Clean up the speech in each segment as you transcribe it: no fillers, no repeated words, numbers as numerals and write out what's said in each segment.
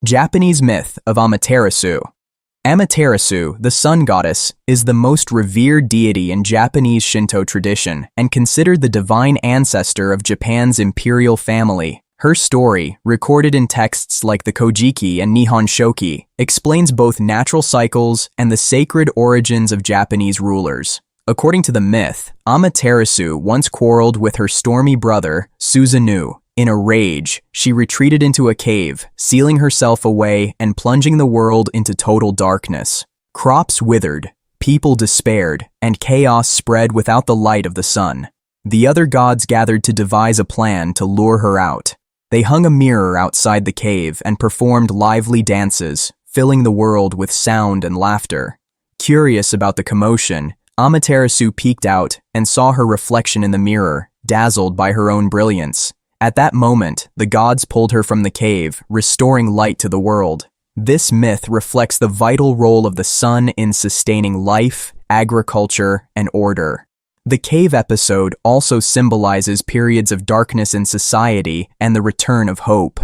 Japanese myth of Amaterasu. Amaterasu, the sun goddess, is the most revered deity in Japanese Shinto tradition and considered the divine ancestor of Japan's imperial family. Her story, recorded in texts like the Kojiki and Nihon Shoki, explains both natural cycles and the sacred origins of Japanese rulers. According to the myth, Amaterasu once quarreled with her stormy brother, Susanoo. In a rage, she retreated into a cave, sealing herself away and plunging the world into total darkness. Crops withered, people despaired, and chaos spread without the light of the sun. The other gods gathered to devise a plan to lure her out. They hung a mirror outside the cave and performed lively dances, filling the world with sound and laughter. Curious about the commotion, Amaterasu peeked out and saw her reflection in the mirror, dazzled by her own brilliance. At that moment, the gods pulled her from the cave, restoring light to the world. This myth reflects the vital role of the sun in sustaining life, agriculture, and order. The cave episode also symbolizes periods of darkness in society and the return of hope.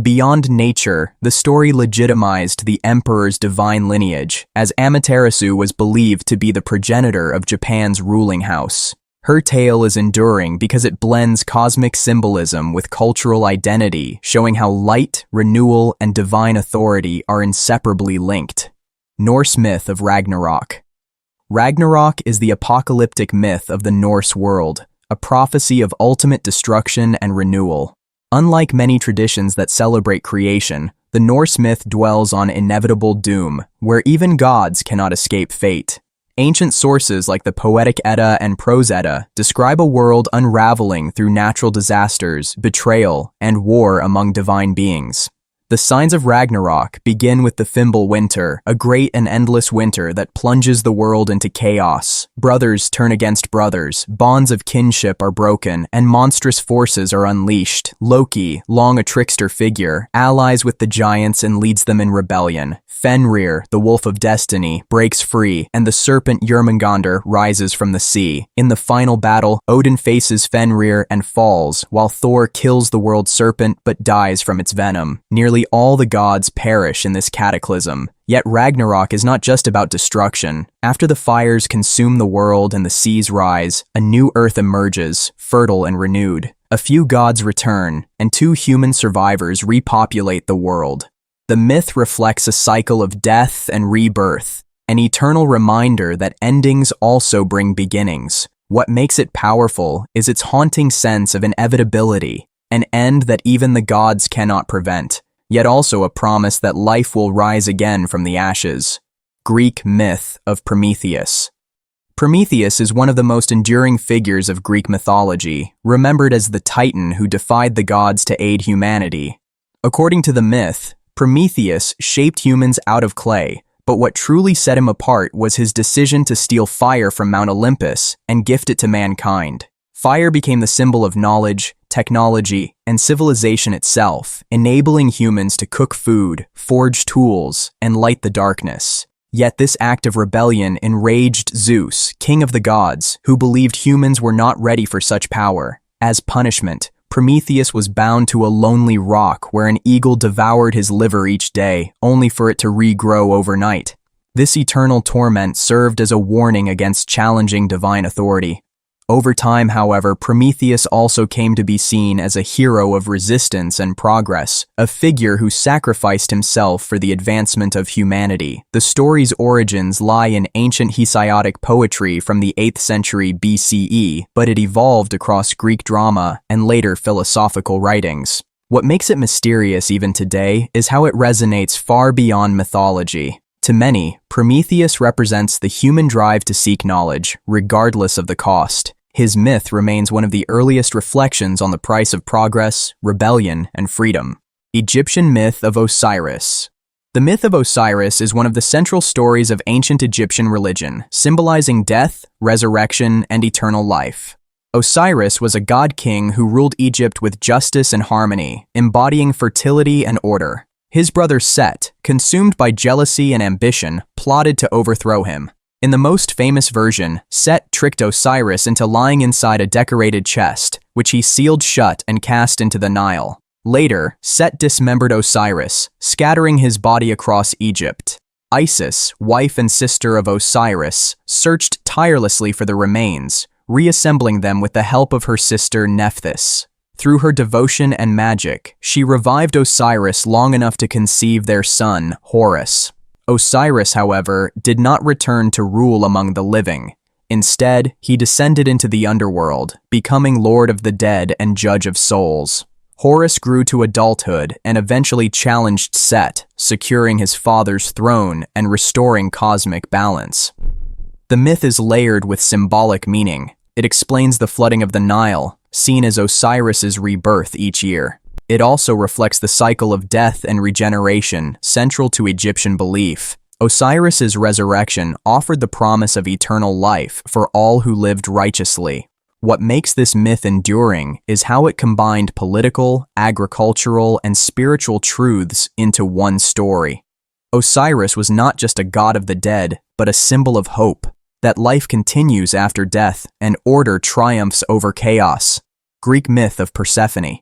Beyond nature, the story legitimized the emperor's divine lineage, as Amaterasu was believed to be the progenitor of Japan's ruling house. Her tale is enduring because it blends cosmic symbolism with cultural identity, showing how light, renewal, and divine authority are inseparably linked. Norse myth of Ragnarok. Ragnarok is the apocalyptic myth of the Norse world, a prophecy of ultimate destruction and renewal. Unlike many traditions that celebrate creation, the Norse myth dwells on inevitable doom, where even gods cannot escape fate. Ancient sources like the Poetic Edda and Prose Edda describe a world unraveling through natural disasters, betrayal, and war among divine beings. The signs of Ragnarok begin with the Fimbul winter, a great and endless winter that plunges the world into chaos. Brothers turn against brothers, bonds of kinship are broken, and monstrous forces are unleashed. Loki, long a trickster figure, allies with the giants and leads them in rebellion. Fenrir, the wolf of destiny, breaks free, and the serpent Jörmungandr rises from the sea. In the final battle, Odin faces Fenrir and falls, while Thor kills the world serpent but dies from its venom. Nearly all the gods perish in this cataclysm. Yet Ragnarok is not just about destruction. After the fires consume the world and the seas rise, a new earth emerges, fertile and renewed. A few gods return, and 2 human survivors repopulate the world. The myth reflects a cycle of death and rebirth, an eternal reminder that endings also bring beginnings. What makes it powerful is its haunting sense of inevitability, an end that even the gods cannot prevent, yet also a promise that life will rise again from the ashes. Greek myth of Prometheus. Prometheus is one of the most enduring figures of Greek mythology, remembered as the Titan who defied the gods to aid humanity. According to the myth, Prometheus shaped humans out of clay, but what truly set him apart was his decision to steal fire from Mount Olympus and gift it to mankind. Fire became the symbol of knowledge, technology, and civilization itself, enabling humans to cook food, forge tools, and light the darkness. Yet this act of rebellion enraged Zeus, king of the gods, who believed humans were not ready for such power. As punishment, Prometheus was bound to a lonely rock where an eagle devoured his liver each day, only for it to regrow overnight. This eternal torment served as a warning against challenging divine authority. Over time, however, Prometheus also came to be seen as a hero of resistance and progress, a figure who sacrificed himself for the advancement of humanity. The story's origins lie in ancient Hesiodic poetry from the 8th century BCE, but it evolved across Greek drama and later philosophical writings. What makes it mysterious even today is how it resonates far beyond mythology. To many, Prometheus represents the human drive to seek knowledge, regardless of the cost. His myth remains one of the earliest reflections on the price of progress, rebellion, and freedom. Egyptian myth of Osiris. The myth of Osiris is one of the central stories of ancient Egyptian religion, symbolizing death, resurrection, and eternal life. Osiris was a god-king who ruled Egypt with justice and harmony, embodying fertility and order. His brother Set, consumed by jealousy and ambition, plotted to overthrow him. In the most famous version, Set tricked Osiris into lying inside a decorated chest, which he sealed shut and cast into the Nile. Later, Set dismembered Osiris, scattering his body across Egypt. Isis, wife and sister of Osiris, searched tirelessly for the remains, reassembling them with the help of her sister Nephthys. Through her devotion and magic, she revived Osiris long enough to conceive their son, Horus. Osiris, however, did not return to rule among the living. Instead, he descended into the underworld, becoming Lord of the Dead and Judge of Souls. Horus grew to adulthood and eventually challenged Set, securing his father's throne and restoring cosmic balance. The myth is layered with symbolic meaning. It explains the flooding of the Nile, seen as Osiris's rebirth each year. It also reflects the cycle of death and regeneration central to Egyptian belief. Osiris's resurrection offered the promise of eternal life for all who lived righteously. What makes this myth enduring is how it combined political, agricultural, and spiritual truths into one story. Osiris was not just a god of the dead, but a symbol of hope, that life continues after death and order triumphs over chaos. Greek myth of Persephone.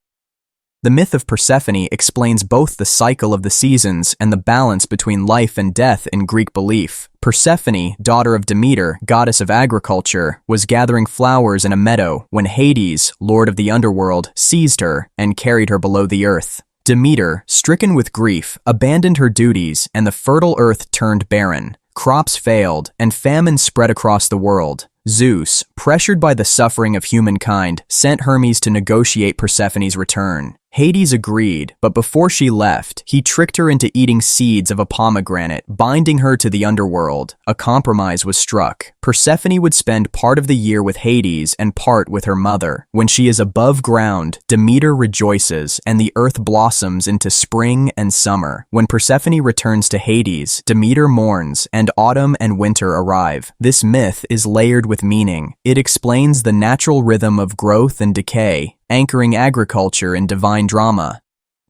The myth of Persephone explains both the cycle of the seasons and the balance between life and death in Greek belief. Persephone, daughter of Demeter, goddess of agriculture, was gathering flowers in a meadow when Hades, lord of the underworld, seized her and carried her below the earth. Demeter, stricken with grief, abandoned her duties and the fertile earth turned barren. Crops failed and famine spread across the world. Zeus, pressured by the suffering of humankind, sent Hermes to negotiate Persephone's return. Hades agreed, but before she left, he tricked her into eating seeds of a pomegranate, binding her to the underworld. A compromise was struck. Persephone would spend part of the year with Hades and part with her mother. When she is above ground, Demeter rejoices, and the earth blossoms into spring and summer. When Persephone returns to Hades, Demeter mourns, and autumn and winter arrive. This myth is layered with meaning. It explains the natural rhythm of growth and decay, anchoring agriculture in divine drama.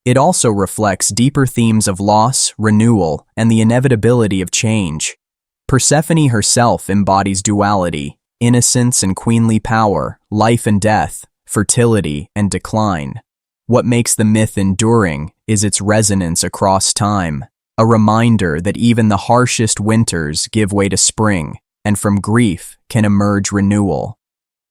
It also reflects deeper themes of loss, renewal, and the inevitability of change. Persephone herself embodies duality, innocence and queenly power, life and death, fertility and decline. What makes the myth enduring is its resonance across time, a reminder that even the harshest winters give way to spring, and from grief can emerge renewal.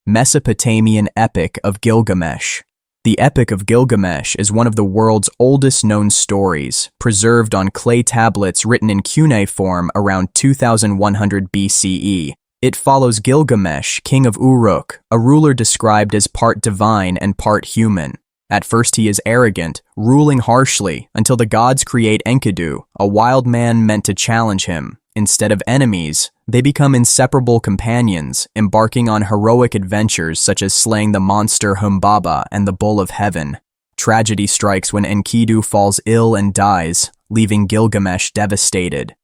Mesopotamian Epic of Gilgamesh. The Epic of Gilgamesh is one of the world's oldest known stories, preserved on clay tablets written in cuneiform around 2100 BCE. It follows Gilgamesh, king of Uruk, a ruler described as part divine and part human. At first he is arrogant, ruling harshly, until the gods create Enkidu, a wild man meant to challenge him. Instead of enemies, they become inseparable companions, embarking on heroic adventures such as slaying the monster Humbaba and the Bull of Heaven. Tragedy strikes when Enkidu falls ill and dies, leaving Gilgamesh devastated.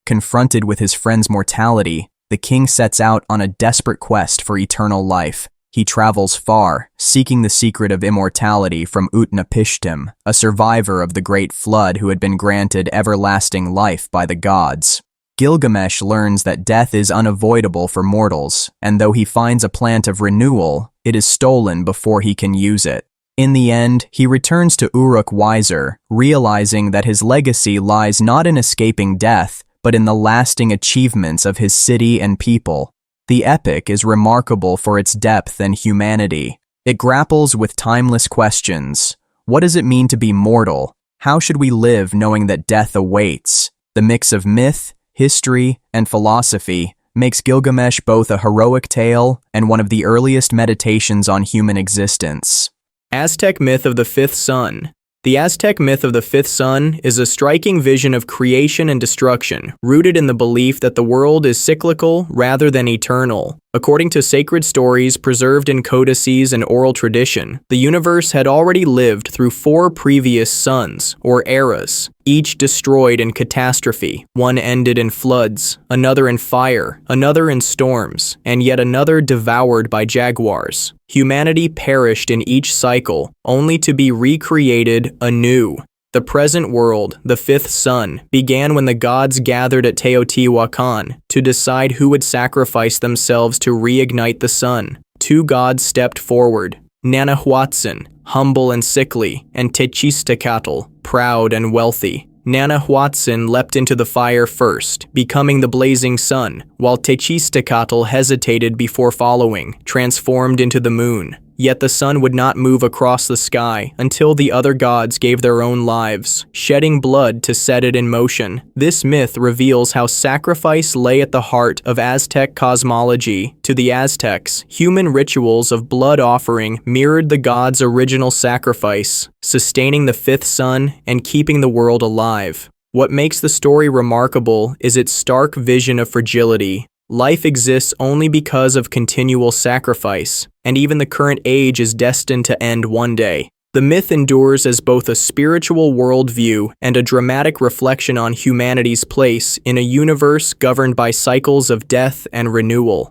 Confronted with his friend's mortality, the king sets out on a desperate quest for eternal life. He travels far, seeking the secret of immortality from Utnapishtim, a survivor of the Great Flood who had been granted everlasting life by the gods. Gilgamesh learns that death is unavoidable for mortals, and though he finds a plant of renewal, it is stolen before he can use it. In the end, he returns to Uruk wiser, realizing that his legacy lies not in escaping death, but in the lasting achievements of his city and people. The epic is remarkable for its depth and humanity. It grapples with timeless questions. What does it mean to be mortal? How should we live knowing that death awaits? The mix of myth, history, and philosophy makes Gilgamesh both a heroic tale and one of the earliest meditations on human existence. Aztec myth of the fifth sun. The Aztec myth of the fifth sun is a striking vision of creation and destruction, rooted in the belief that the world is cyclical rather than eternal. According to sacred stories preserved in codices and oral tradition, the universe had already lived through 4 previous suns, or eras, each destroyed in catastrophe. One ended in floods, another in fire, another in storms, and yet another devoured by jaguars. Humanity perished in each cycle, only to be recreated anew. The present world, the fifth sun, began when the gods gathered at Teotihuacan to decide who would sacrifice themselves to reignite the sun. 2 gods stepped forward, Nanahuatzin, humble and sickly, and Techistecatl, proud and wealthy. Nanahuatzin leapt into the fire first, becoming the blazing sun, while Techistecatl hesitated before following, transformed into the moon. Yet the sun would not move across the sky until the other gods gave their own lives, shedding blood to set it in motion. This myth reveals how sacrifice lay at the heart of Aztec cosmology. To the Aztecs, human rituals of blood offering mirrored the gods' original sacrifice, sustaining the fifth sun and keeping the world alive. What makes the story remarkable is its stark vision of fragility. Life exists only because of continual sacrifice, and even the current age is destined to end one day. The myth endures as both a spiritual worldview and a dramatic reflection on humanity's place in a universe governed by cycles of death and renewal.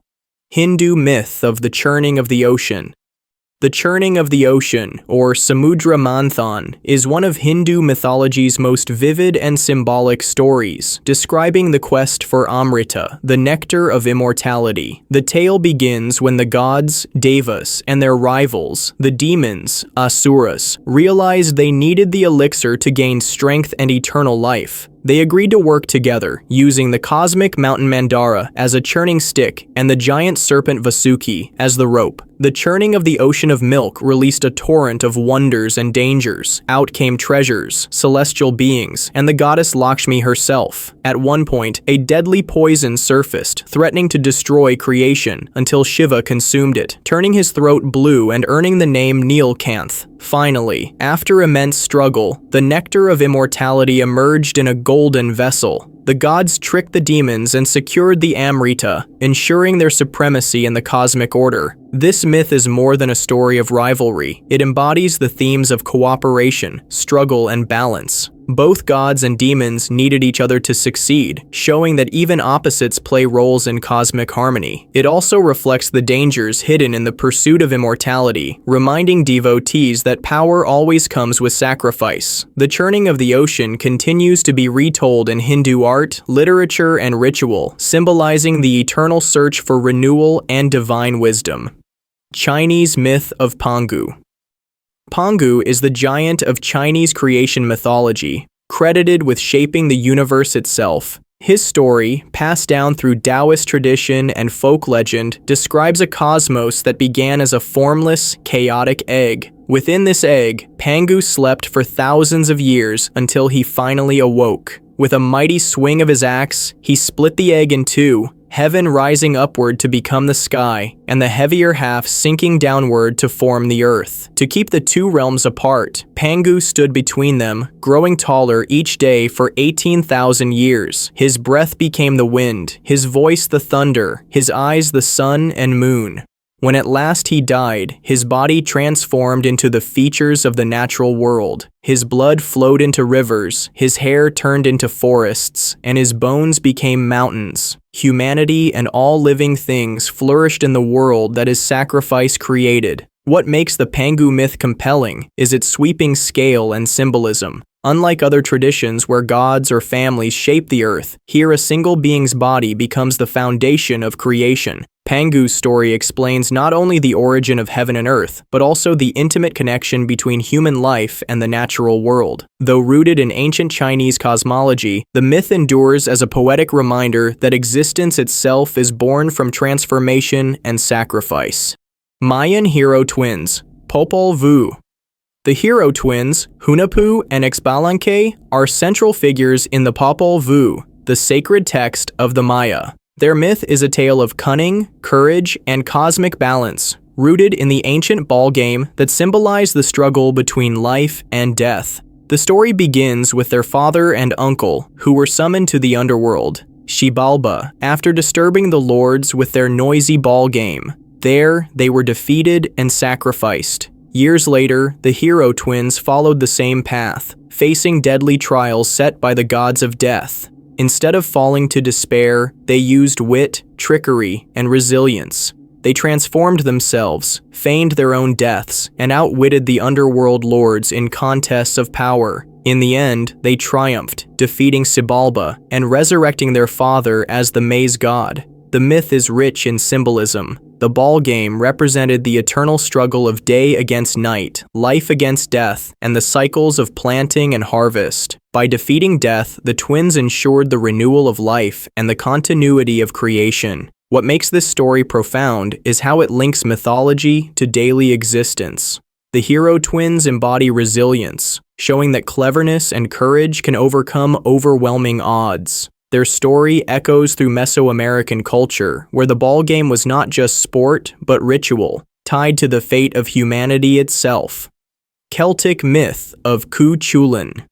Hindu myth of the churning of the ocean. The churning of the ocean, or Samudra Manthan, is one of Hindu mythology's most vivid and symbolic stories, describing the quest for Amrita, the nectar of immortality. The tale begins when the gods, Devas, and their rivals, the demons, Asuras, realized they needed the elixir to gain strength and eternal life. They agreed to work together, using the cosmic mountain Mandara as a churning stick and the giant serpent Vasuki as the rope. The churning of the ocean of milk released a torrent of wonders and dangers. Out came treasures, celestial beings, and the goddess Lakshmi herself. At one point, a deadly poison surfaced, threatening to destroy creation until Shiva consumed it, turning his throat blue and earning the name Neelkanth. Finally, after immense struggle, the nectar of immortality emerged in a golden vessel. The gods tricked the demons and secured the Amrita, ensuring their supremacy in the cosmic order. This myth is more than a story of rivalry. It embodies the themes of cooperation, struggle, and balance. Both gods and demons needed each other to succeed, showing that even opposites play roles in cosmic harmony. It also reflects the dangers hidden in the pursuit of immortality, reminding devotees that power always comes with sacrifice. The churning of the ocean continues to be retold in Hindu art, literature, and ritual, symbolizing the eternal search for renewal and divine wisdom. Chinese myth of Pangu. Pangu is the giant of Chinese creation mythology, credited with shaping the universe itself. His story, passed down through Taoist tradition and folk legend, describes a cosmos that began as a formless, chaotic egg. Within this egg, Pangu slept for thousands of years until he finally awoke. With a mighty swing of his axe, he split the egg in two, heaven rising upward to become the sky, and the heavier half sinking downward to form the earth. To keep the two realms apart, Pangu stood between them, growing taller each day for 18,000 years. His breath became the wind, his voice the thunder, his eyes the sun and moon. When at last he died, his body transformed into the features of the natural world. His blood flowed into rivers, his hair turned into forests, and his bones became mountains. Humanity and all living things flourished in the world that his sacrifice created. What makes the Pangu myth compelling is its sweeping scale and symbolism. Unlike other traditions where gods or families shape the earth, here a single being's body becomes the foundation of creation. Pangu's story explains not only the origin of heaven and earth, but also the intimate connection between human life and the natural world. Though rooted in ancient Chinese cosmology, the myth endures as a poetic reminder that existence itself is born from transformation and sacrifice. Mayan hero twins, Popol Vuh. The hero twins, Hunahpu and Xbalanque, are central figures in the Popol Vuh, the sacred text of the Maya. Their myth is a tale of cunning, courage, and cosmic balance, rooted in the ancient ball game that symbolized the struggle between life and death. The story begins with their father and uncle, who were summoned to the underworld, Xibalba, after disturbing the lords with their noisy ball game. There, they were defeated and sacrificed. Years later, the hero twins followed the same path, facing deadly trials set by the gods of death. Instead of falling to despair, they used wit, trickery, and resilience. They transformed themselves, feigned their own deaths, and outwitted the underworld lords in contests of power. In the end, they triumphed, defeating Xibalba and resurrecting their father as the maize god. the myth is rich in symbolism. The ball game represented the eternal struggle of day against night, life against death, and the cycles of planting and harvest. By defeating death, the twins ensured the renewal of life and the continuity of creation. What makes this story profound is how it links mythology to daily existence. The hero twins embody resilience, showing that cleverness and courage can overcome overwhelming odds. Their story echoes through Mesoamerican culture, where the ball game was not just sport, but ritual, tied to the fate of humanity itself. Celtic myth of Chulainn.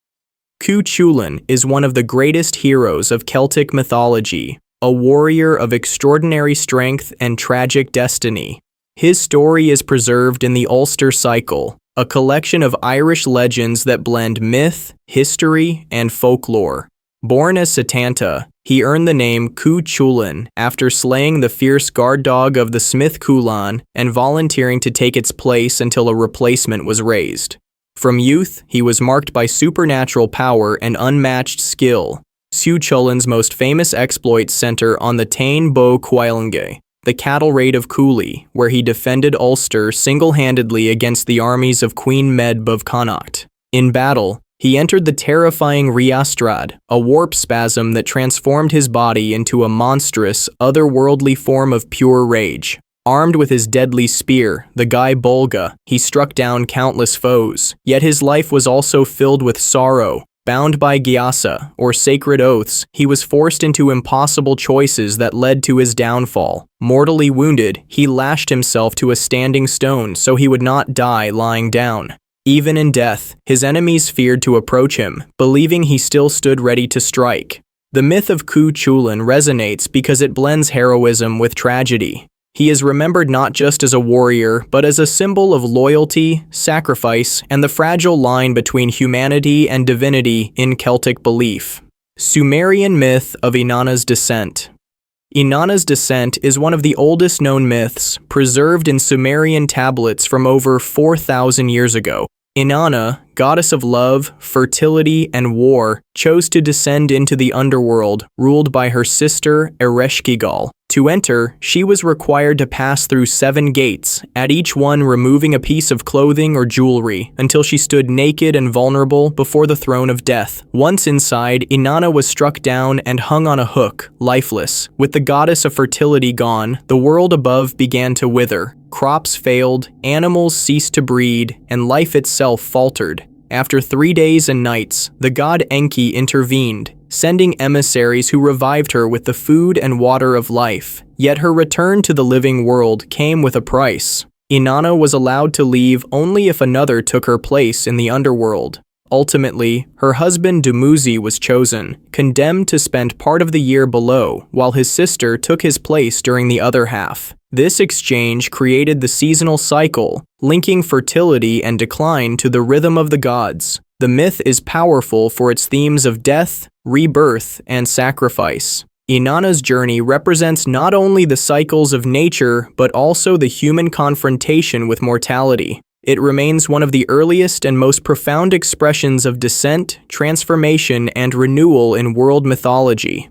Chulainn is one of the greatest heroes of Celtic mythology, a warrior of extraordinary strength and tragic destiny. His story is preserved in the Ulster Cycle, a collection of Irish legends that blend myth, history, and folklore. Born as Setanta, he earned the name Chulainn after slaying the fierce guard dog of the smith Chulainn and volunteering to take its place until a replacement was raised. From youth, he was marked by supernatural power and unmatched skill. Chulainn's most famous exploits center on the Tain Bo Cuailnge, the cattle raid of Cooley, where he defended Ulster single-handedly against the armies of Queen Medb of Connacht. In battle, he entered the terrifying Riastrad, a warp spasm that transformed his body into a monstrous, otherworldly form of pure rage. Armed with his deadly spear, the Gai Bolga, he struck down countless foes, yet his life was also filled with sorrow. Bound by gyasa, or sacred oaths, he was forced into impossible choices that led to his downfall. Mortally wounded, he lashed himself to a standing stone so he would not die lying down. Even in death, his enemies feared to approach him, believing he still stood ready to strike. The myth of Chulainn resonates because it blends heroism with tragedy. He is remembered not just as a warrior, but as a symbol of loyalty, sacrifice, and the fragile line between humanity and divinity in Celtic belief. Sumerian myth of Inanna's descent. Inanna's descent is one of the oldest known myths, preserved in Sumerian tablets from over 4,000 years ago. Inanna, goddess of love, fertility, and war, chose to descend into the underworld, ruled by her sister Ereshkigal. To enter, she was required to pass through 7 gates, at each one removing a piece of clothing or jewelry, until she stood naked and vulnerable before the throne of death. Once inside, Inanna was struck down and hung on a hook, lifeless. With the goddess of fertility gone, the world above began to wither. Crops failed, animals ceased to breed, and life itself faltered. After 3 days and nights, the god Enki intervened, sending emissaries who revived her with the food and water of life. Yet her return to the living world came with a price. Inanna was allowed to leave only if another took her place in the underworld. Ultimately, her husband Dumuzi was chosen, condemned to spend part of the year below, while his sister took his place during the other half. This exchange created the seasonal cycle, linking fertility and decline to the rhythm of the gods. The myth is powerful for its themes of death, rebirth, and sacrifice. Inanna's journey represents not only the cycles of nature, but also the human confrontation with mortality. It remains one of the earliest and most profound expressions of descent, transformation, and renewal in world mythology.